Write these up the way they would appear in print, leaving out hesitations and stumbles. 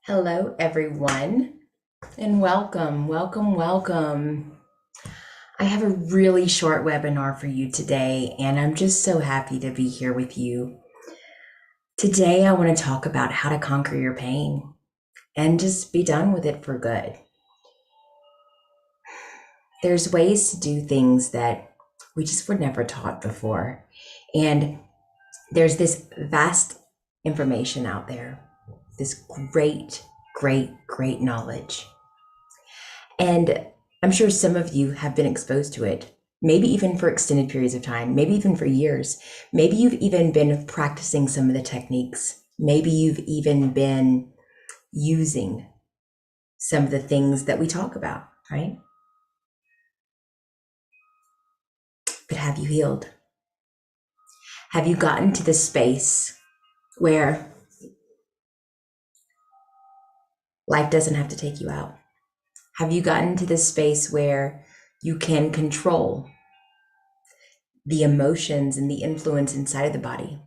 Hello, everyone, and welcome, welcome, welcome. I have a really short webinar for you today, and I'm just so happy to be here with you. Today, I want to talk about how to conquer your pain and just be done with it for good. There's ways to do things that we just were never taught before, and there's this vast information out there, this great knowledge. And I'm sure some of you have been exposed to it, maybe even for extended periods of time, maybe even for years. Maybe you've even been practicing some of the techniques. Maybe you've even been using some of the things that we talk about, right? But have you healed? Have you gotten to the space where life doesn't have to take you out? Have you gotten to the space where you can control the emotions and the influence inside of the body?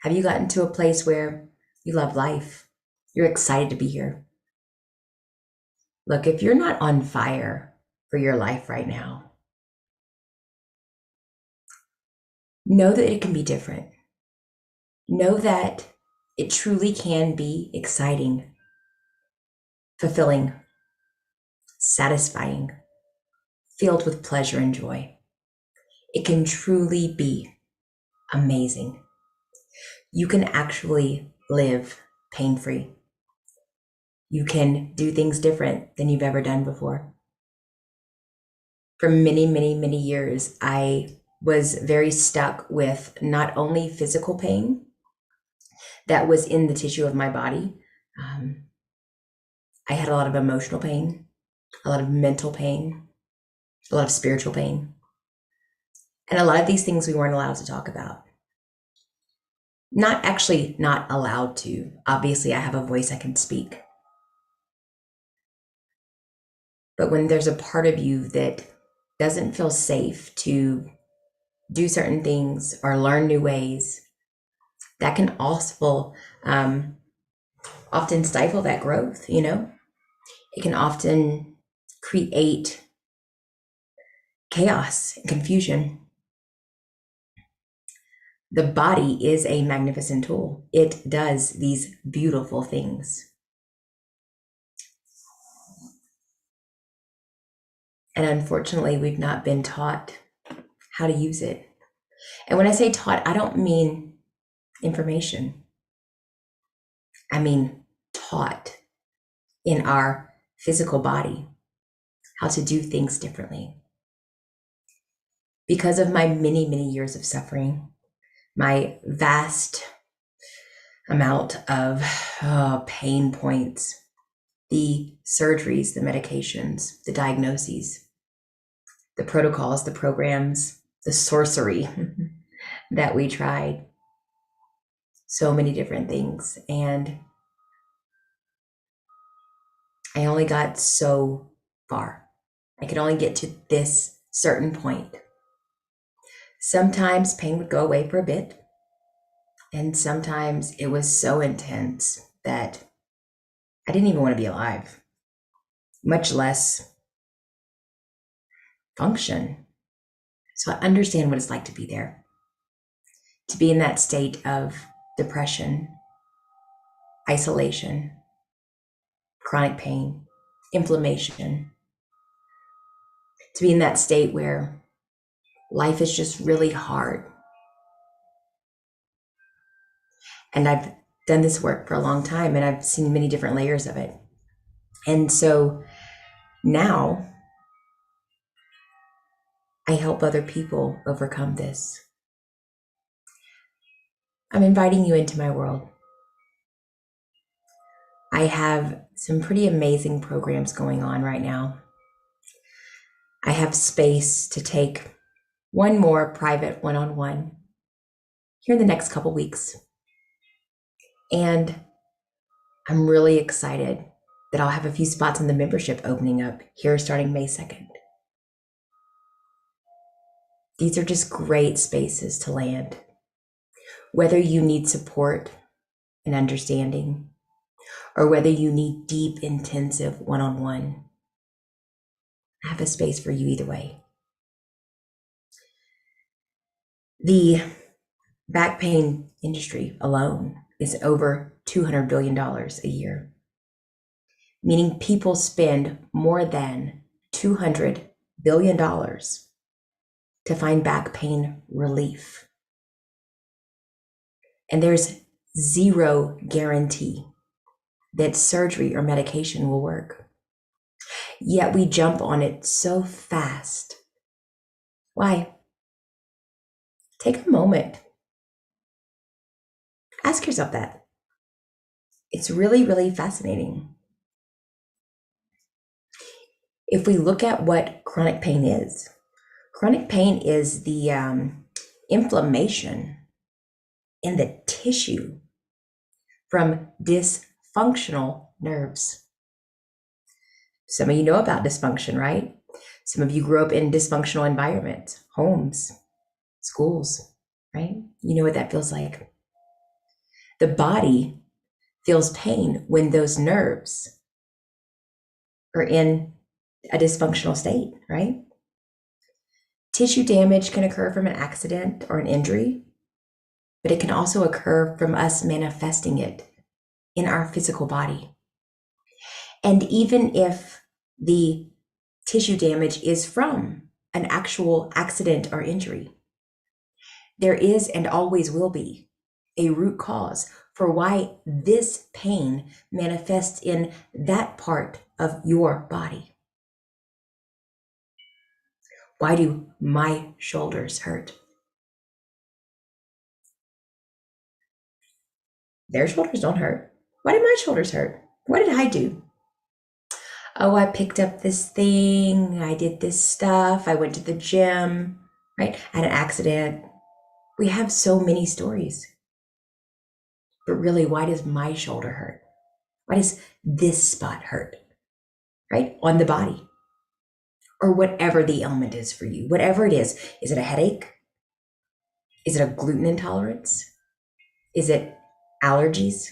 Have you gotten to a place where you love life? You're excited to be here. Look, if you're not on fire for your life right now, know that it can be different. Know that it truly can be exciting, fulfilling, satisfying, filled with pleasure and joy. It can truly be amazing. You can actually live pain free. You can do things different than you've ever done before. For many years, I was very stuck with not only physical pain that was in the tissue of my body. I had a lot of emotional pain, a lot of mental pain, a lot of spiritual pain. And a lot of these things we weren't allowed to talk about. Not allowed to. Obviously, I have a voice, I can speak. But when there's a part of you that doesn't feel safe to do certain things or learn new ways, that can also often stifle that growth, you know? It can often create chaos and confusion. The body is a magnificent tool. It does these beautiful things. And unfortunately, we've not been taught how to use it. And when I say taught, I don't mean information. I mean taught in our physical body how to do things differently. Because of my many years of suffering, my vast amount of pain points, the surgeries, the medications, the diagnoses, the protocols, the programs, the sorcery that we tried, so many different things. And I only got so far. I could only get to this certain point. Sometimes pain would go away for a bit, and sometimes it was so intense that I didn't even want to be alive, much less function. So I understand what it's like to be there, to be in that state of depression, isolation, chronic pain, inflammation, to be in that state where life is just really hard. And I've done this work for a long time and I've seen many different layers of it. And so now I help other people overcome this. I'm inviting you into my world. I have some pretty amazing programs going on right now. I have space to take one more private one-on-one here in the next couple weeks. And I'm really excited that I'll have a few spots in the membership opening up here starting May 2nd. These are just great spaces to land. Whether you need support and understanding, or whether you need deep, intensive one-on-one. I have a space for you either way. The back pain industry alone is over $200 billion a year, meaning people spend more than $200 billion to find back pain relief. And there's zero guarantee that surgery or medication will work. Yet we jump on it so fast. Why? Take a moment. Ask yourself that. It's really, really fascinating. If we look at what chronic pain is the inflammation in the tissue from dysfunctional nerves. Some of you know about dysfunction, right? Some of you grew up in dysfunctional environments, homes, schools, right? You know what that feels like. The body feels pain when those nerves are in a dysfunctional state, right? Tissue damage can occur from an accident or an injury, but it can also occur from us manifesting it in our physical body. And even if the tissue damage is from an actual accident or injury, there is and always will be a root cause for why this pain manifests in that part of your body. Why do my shoulders hurt? Their shoulders don't hurt. Why did my shoulders hurt? What did I do? Oh, I picked up this thing. I did this stuff. I went to the gym, right? I had an accident. We have so many stories. But really, why does my shoulder hurt? Why does this spot hurt, right? On the body. Or whatever the ailment is for you, whatever it is it a headache? Is it a gluten intolerance? Is it allergies?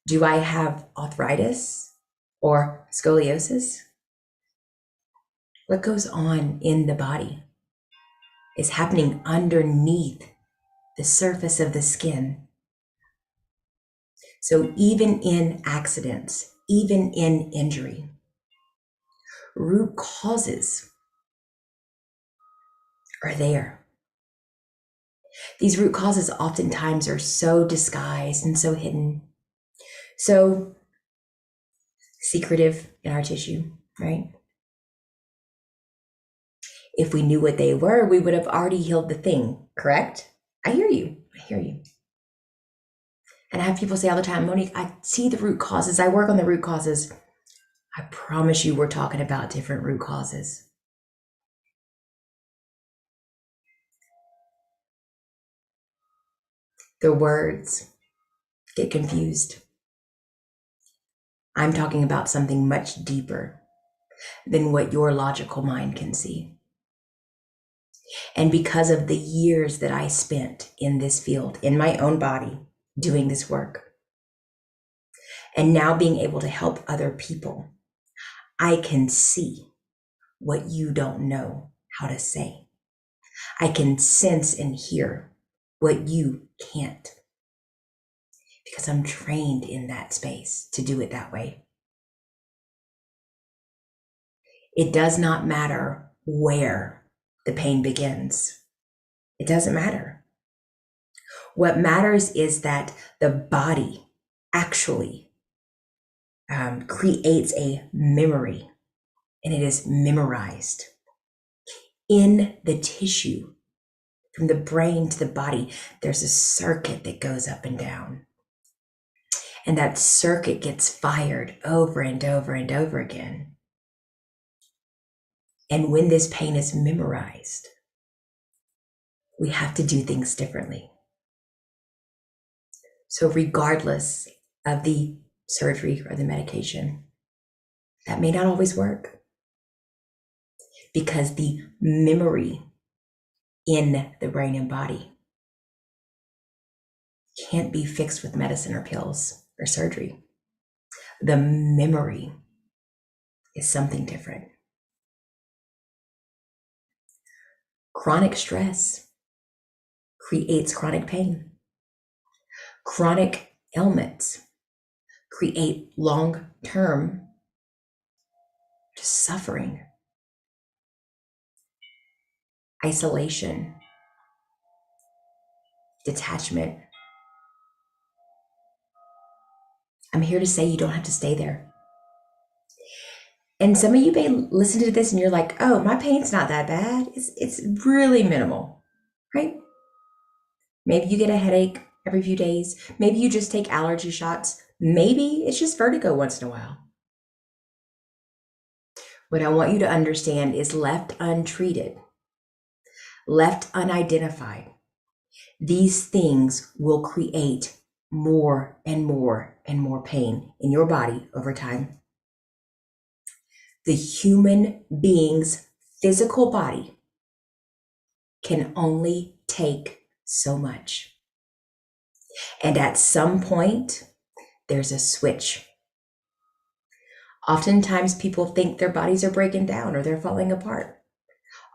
Do I have arthritis or scoliosis? What goes on in the body is happening underneath the surface of the skin. So even in accidents, even in injury, root causes are there. These root causes oftentimes are so disguised and so hidden, so secretive in our tissue, right? If we knew what they were, we would have already healed the thing, correct? I hear you. And I have people say all the time, Monique, I see the root causes. I work on the root causes. I promise you we're talking about different root causes. The words get confused. I'm talking about something much deeper than what your logical mind can see. And because of the years that I spent in this field, in my own body, doing this work, and now being able to help other people, I can see what you don't know how to say. I can sense and hear what you can't, because I'm trained in that space to do it that way. It does not matter where the pain begins. It doesn't matter. What matters is that the body actually creates a memory, and it is memorized in the tissue. From the brain to the body, there's a circuit that goes up and down. And that circuit gets fired over and over and over again. And when this pain is memorized, we have to do things differently. So regardless of the surgery or the medication, that may not always work, because the memory in the brain and body can't be fixed with medicine or pills or surgery. The memory is something different. Chronic stress creates chronic pain. Chronic ailments create long-term suffering, isolation, detachment. I'm here to say you don't have to stay there. And some of you may listen to this and you're like, oh, my pain's not that bad. It's really minimal, right? Maybe you get a headache every few days. Maybe you just take allergy shots. Maybe it's just vertigo once in a while. What I want you to understand is left untreated, left unidentified, these things will create more and more and more pain in your body over time. The human being's physical body can only take so much. And at some point, there's a switch. Oftentimes people think their bodies are breaking down or they're falling apart.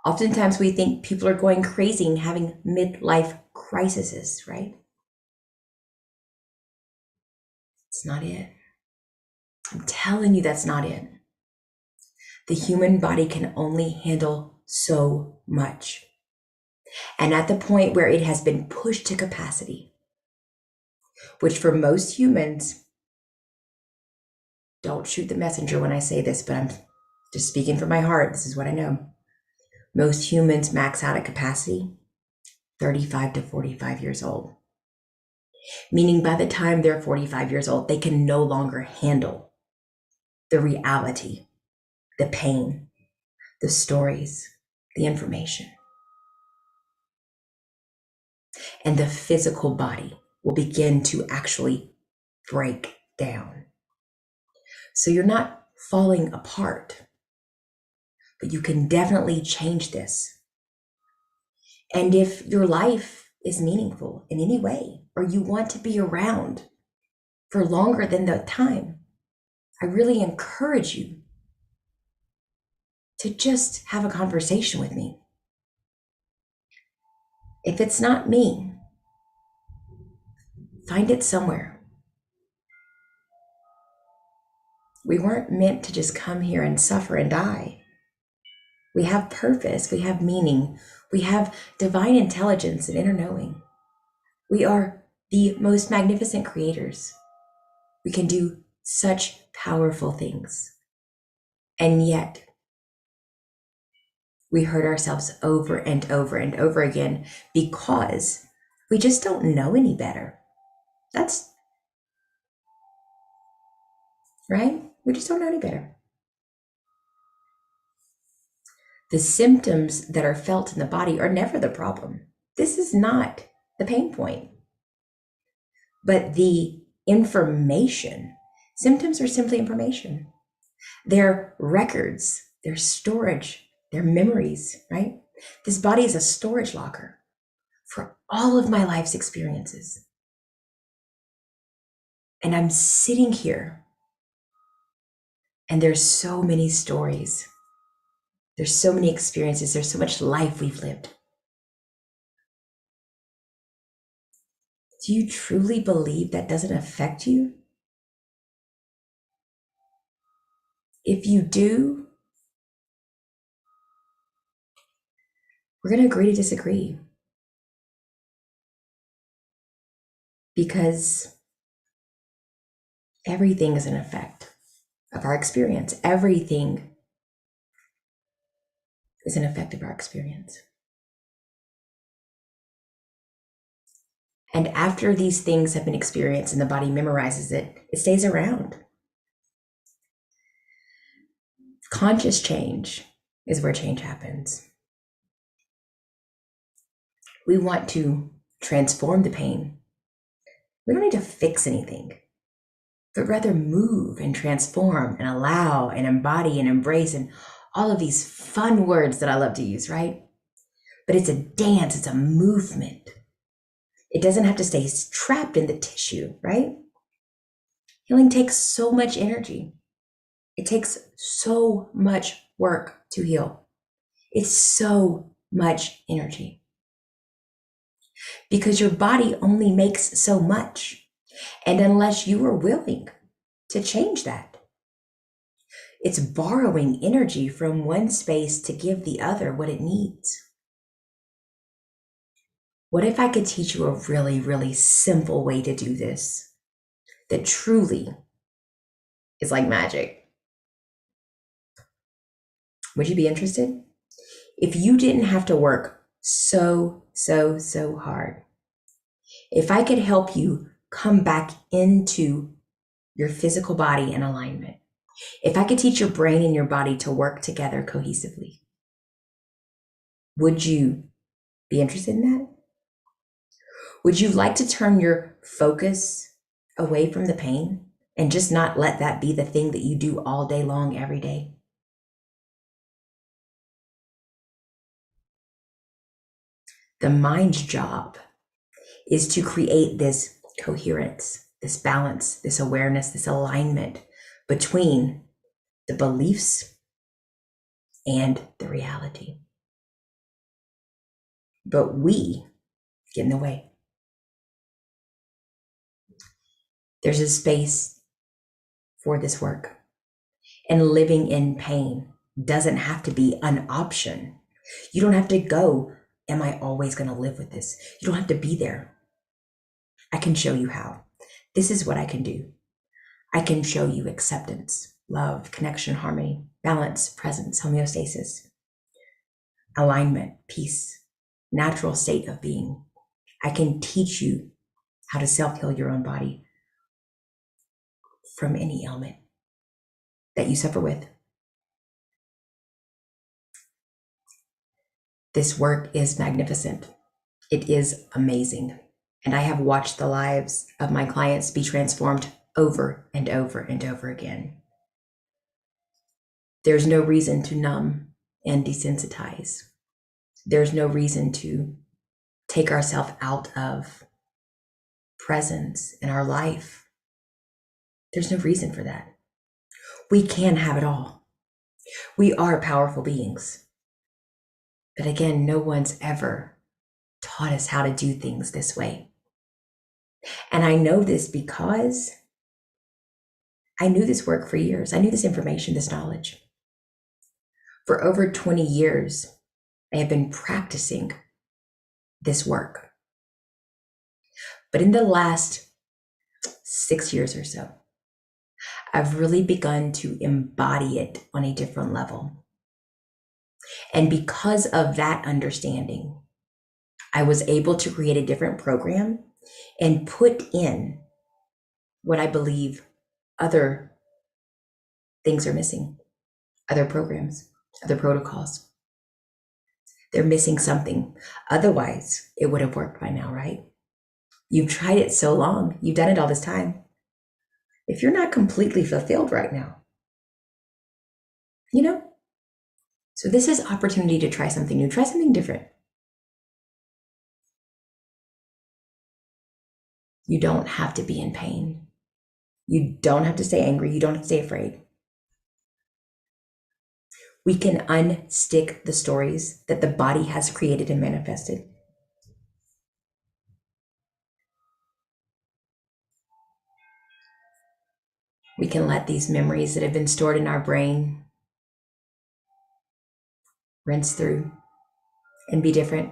Oftentimes we think people are going crazy and having midlife crises, right? It's not it. I'm telling you, that's not it. The human body can only handle so much. And at the point where it has been pushed to capacity, which for most humans, don't shoot the messenger when I say this, but I'm just speaking from my heart. This is what I know. Most humans max out at capacity 35 to 45 years old. Meaning by the time they're 45 years old, they can no longer handle the reality, the pain, the stories, the information. And the physical body will begin to actually break down. So you're not falling apart, but you can definitely change this. And if your life is meaningful in any way, or you want to be around for longer than the time, I really encourage you to just have a conversation with me. If it's not me, find it somewhere. We weren't meant to just come here and suffer and die. We have purpose, we have meaning, we have divine intelligence and inner knowing. We are the most magnificent creators. We can do such powerful things. And yet, we hurt ourselves over and over and over again because we just don't know any better. That's right. We just don't know any better. The symptoms that are felt in the body are never the problem. This is not the pain point. But the information, symptoms are simply information. They're records, they're storage, they're memories, right? This body is a storage locker for all of my life's experiences. And I'm sitting here and there's so many stories. There's so many experiences. There's so much life we've lived. Do you truly believe that doesn't affect you? If you do, we're going to agree to disagree. Because everything is an effect of our experience. Everything is an effect of our experience. And after these things have been experienced and the body memorizes it, it stays around. Conscious change is where change happens. We want to transform the pain. We don't need to fix anything, but rather move and transform and allow and embody and embrace and all of these fun words that I love to use, right? But it's a dance, it's a movement. It doesn't have to stay trapped in the tissue, right? Healing takes so much energy. It takes so much work to heal. It's so much energy because your body only makes so much. And unless you are willing to change that, it's borrowing energy from one space to give the other what it needs. What if I could teach you a really, really simple way to do this that truly is like magic? Would you be interested? If you didn't have to work so hard, if I could help you come back into your physical body in alignment, if I could teach your brain and your body to work together cohesively, would you be interested in that? Would you like to turn your focus away from the pain and just not let that be the thing that you do all day long, every day? The mind's job is to create this coherence, this balance, this awareness, this alignment between the beliefs and the reality. But we get in the way. There's a space for this work. And living in pain doesn't have to be an option. You don't have to go, am I always going to live with this? You don't have to be there. I can show you how. This is what I can do. I can show you acceptance, love, connection, harmony, balance, presence, homeostasis, alignment, peace, natural state of being. I can teach you how to self-heal your own body from any ailment that you suffer with. This work is magnificent. It is amazing. And I have watched the lives of my clients be transformed over and over and over again. There's no reason to numb and desensitize. There's no reason to take ourselves out of presence in our life. There's no reason for that. We can have it all. We are powerful beings. But again, no one's ever taught us how to do things this way. And I know this because I knew this work for years. I knew this information, this knowledge. For over 20 years, I have been practicing this work. But in the last 6 years or so, I've really begun to embody it on a different level. And because of that understanding, I was able to create a different program and put in what I believe other things are missing, other programs, other protocols. They're missing something. Otherwise, it would have worked by now, right? You've tried it so long. You've done it all this time. If you're not completely fulfilled right now, so this is opportunity to try something new, try something different. You don't have to be in pain. You don't have to stay angry. You don't have to stay afraid. We can unstick the stories that the body has created and manifested. We can let these memories that have been stored in our brain rinse through and be different.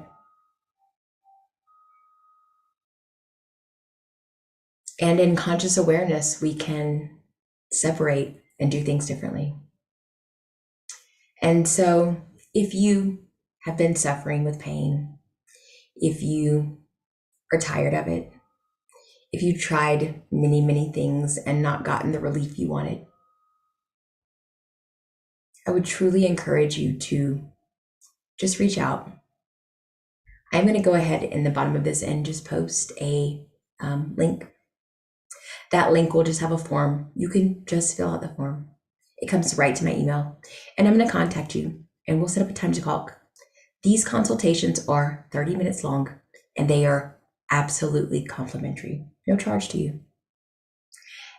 And in conscious awareness, we can separate and do things differently. And so if you have been suffering with pain, if you are tired of it, if you tried many things and not gotten the relief you wanted, I would truly encourage you to just reach out. I'm going to go ahead in the bottom of this and just post a link. That link will just have a form. You can just fill out the form. It comes right to my email, and I'm going to contact you and we'll set up a time to talk. These consultations are 30 minutes long and they are absolutely complimentary, no charge to you.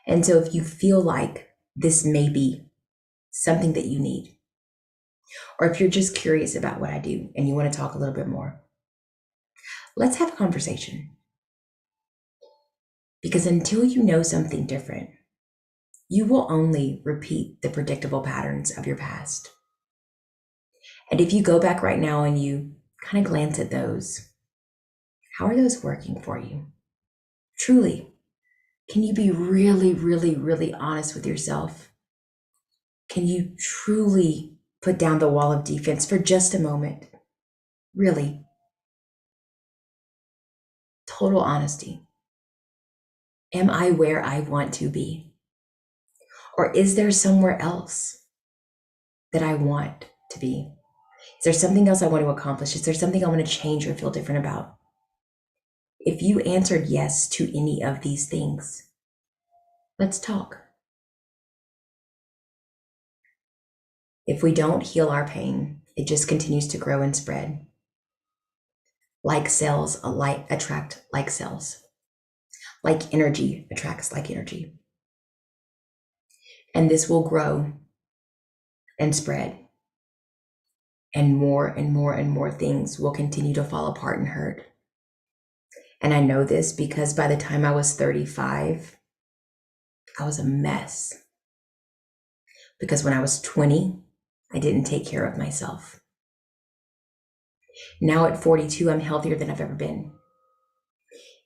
And so if you feel like this may be something that you need, or if you're just curious about what I do and you want to talk a little bit more, let's have a conversation. Because until you know something different, you will only repeat the predictable patterns of your past. And if you go back right now and you kind of glance at those, how are those working for you? Truly, can you be really, really, really honest with yourself? Can you truly put down the wall of defense for just a moment? Really, total honesty. Am I where I want to be? Or is there somewhere else that I want to be? Is there something else I want to accomplish? Is there something I want to change or feel different about? If you answered yes to any of these things, let's talk. If we don't heal our pain, it just continues to grow and spread. Like cells attract like cells. Like energy attracts like energy. And this will grow and spread. And more and more and more things will continue to fall apart and hurt. And I know this because by the time I was 35, I was a mess. Because when I was 20, I didn't take care of myself. Now at 42, I'm healthier than I've ever been.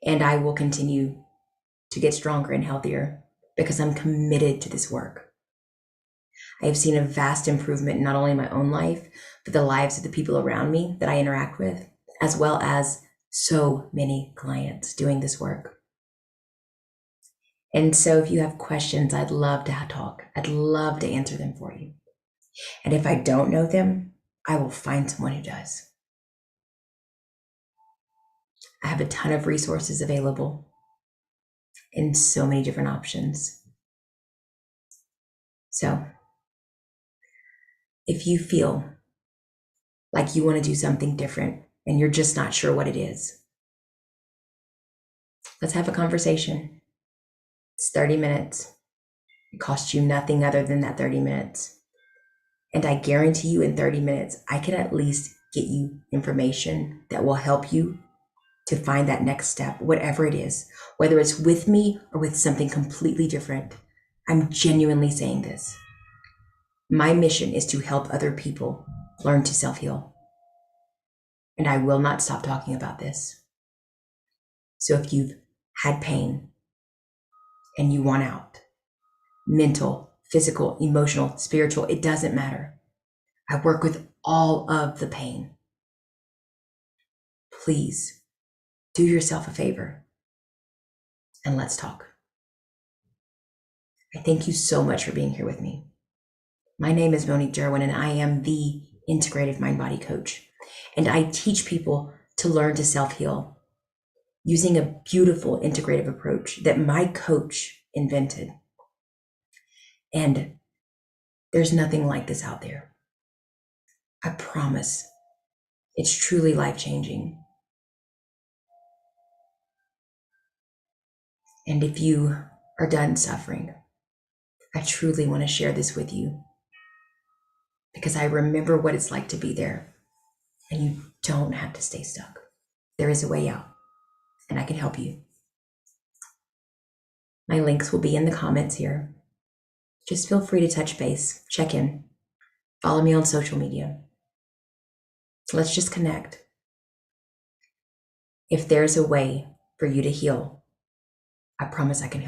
And I will continue to get stronger and healthier because I'm committed to this work. I have seen a vast improvement, not only in my own life, but the lives of the people around me that I interact with, as well as so many clients doing this work. And so if you have questions, I'd love to talk. I'd love to answer them for you. And if I don't know them, I will find someone who does. I have a ton of resources available in so many different options. So if you feel like you want to do something different and you're just not sure what it is, let's have a conversation. It's 30 minutes. It costs you nothing other than that 30 minutes. And I guarantee you in 30 minutes, I can at least get you information that will help you to find that next step, whatever it is, whether it's with me or with something completely different. I'm genuinely saying this. My mission is to help other people learn to self-heal. And I will not stop talking about this. So if you've had pain and you want out, mental, physical, emotional, spiritual, it doesn't matter. I work with all of the pain. Please do yourself a favor and let's talk. I thank you so much for being here with me. My name is Monique Derwin, and I am the Integrative Mind Body Coach. And I teach people to learn to self-heal using a beautiful integrative approach that my coach invented. And there's nothing like this out there. I promise. It's truly life-changing. And if you are done suffering, I truly want to share this with you because I remember what it's like to be there, and you don't have to stay stuck. There is a way out, and I can help you. My links will be in the comments here. Just feel free to touch base, check in, follow me on social media. Let's just connect. If there's a way for you to heal, I promise I can help.